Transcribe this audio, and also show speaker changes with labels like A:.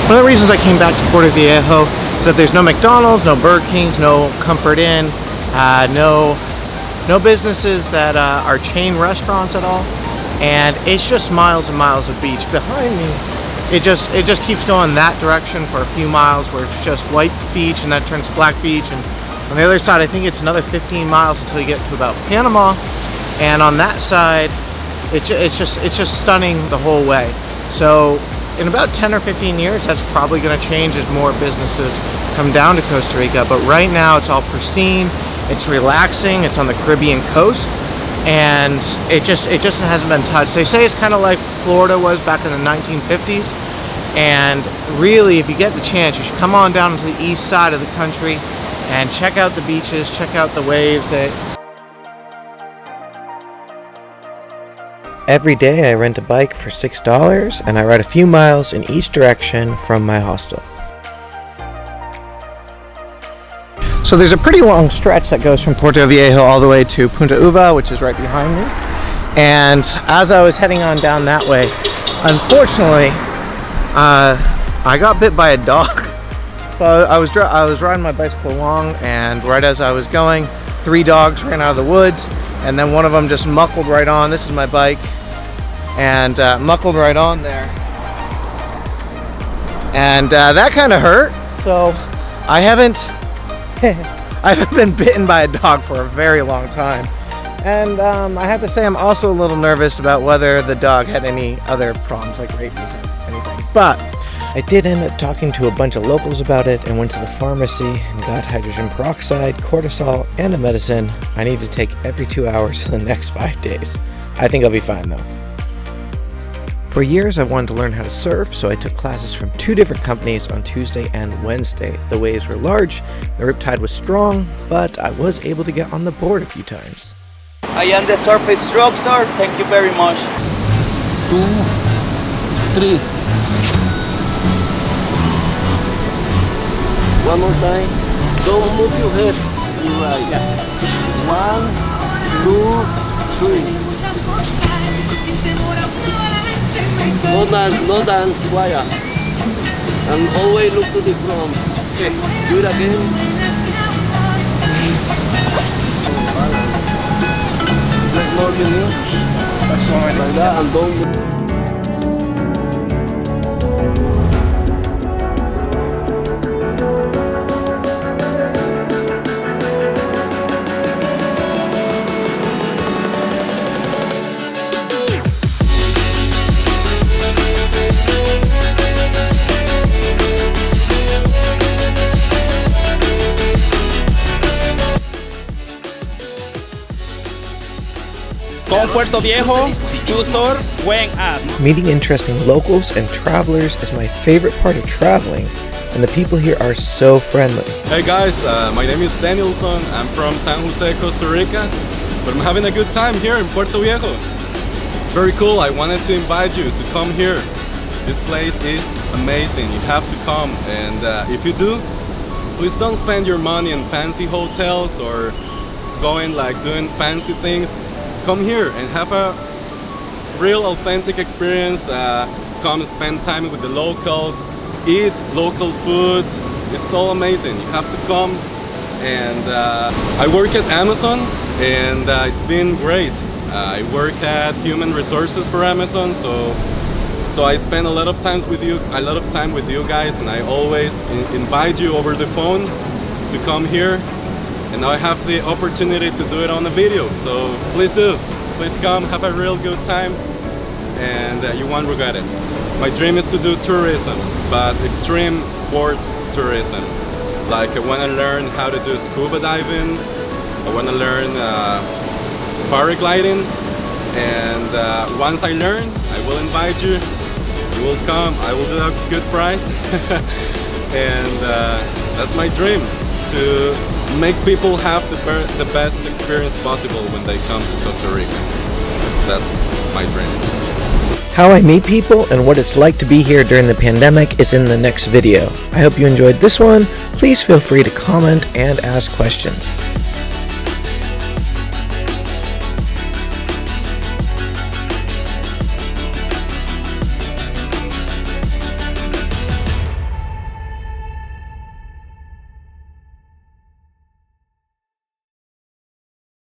A: One of the reasons I came back to Puerto Viejo is that there's no McDonald's, no Burger Kings, no Comfort Inn, no businesses that are chain restaurants at all, and it's just miles and miles of beach. Behind me, it just keeps going that direction for a few miles where it's just white beach and that turns to black beach, and on the other side I think it's another 15 miles until you get to about Panama, and on that side it's just stunning the whole way. So in about 10 or 15 years that's probably going to change as more businesses come down to Costa Rica, but right now it's all pristine, it's relaxing, it's on the Caribbean coast, and it just hasn't been touched. They say it's kind of like Florida was back in the 1950s, and really if you get the chance you should come on down to the east side of the country and check out the beaches, check out the waves. Every day I rent a bike for $6 and I ride a few miles in each direction from my hostel. So there's a pretty long stretch that goes from Puerto Viejo all the way to Punta Uva, which is right behind me. And as I was heading on down that way, unfortunately, I got bit by a dog. So I was riding my bicycle along, and right as I was going, 3 dogs ran out of the woods, and then one of them just muckled right on. This is my bike, and muckled right on there. And that kind of hurt. So I haven't been bitten by a dog for a very long time, and I have to say I'm also a little nervous about whether the dog had any other problems like rabies or anything. But I did end up talking to a bunch of locals about it and went to the pharmacy and got hydrogen peroxide, cortisol, and a medicine I need to take every 2 hours for the next 5 days. I think I'll be fine though. For years I wanted to learn how to surf, so I took classes from 2 different companies on Tuesday and Wednesday. The waves were large, the riptide was strong, but I was able to get on the board a few times.
B: I am the surf instructor, thank you very much.
C: 2, 3. One more time. Don't move your head. You're right. Yeah. 1, 2, 3. No dance, wire. And always look to the front. Okay. Do it again. Let more you need. Like that, and don't move.
D: Con Puerto Viejo, tu surf, buen ad.
A: Meeting interesting locals and travelers is my favorite part of traveling, and the people here are so friendly.
E: Hey guys, my name is Danielson. I'm from San Jose, Costa Rica, but I'm having a good time here in Puerto Viejo. Very cool. I wanted to invite you to come here. This place is amazing. You have to come, and if you do, please don't spend your money in fancy hotels or doing fancy things. Come here and have a real authentic experience. Come spend time with the locals, eat local food. It's all amazing. You have to come. And I work at Amazon, and it's been great. I work at human resources for Amazon, so I spend a lot of time with you guys, and I always invite you over the phone to come here. And now I have the opportunity to do it on a video, so please do. Please come, have a real good time, and you won't regret it. My dream is to do tourism, but extreme sports tourism. Like I want to learn how to do scuba diving, I want to learn paragliding, and once I learn, I will invite you. You will come, I will do a good price, and that's my dream, to make people have the best experience possible when they come to Costa Rica. That's my dream.
A: How I meet people and what it's like to be here during the pandemic is in the next video. I hope you enjoyed this one. Please feel free to comment and ask questions.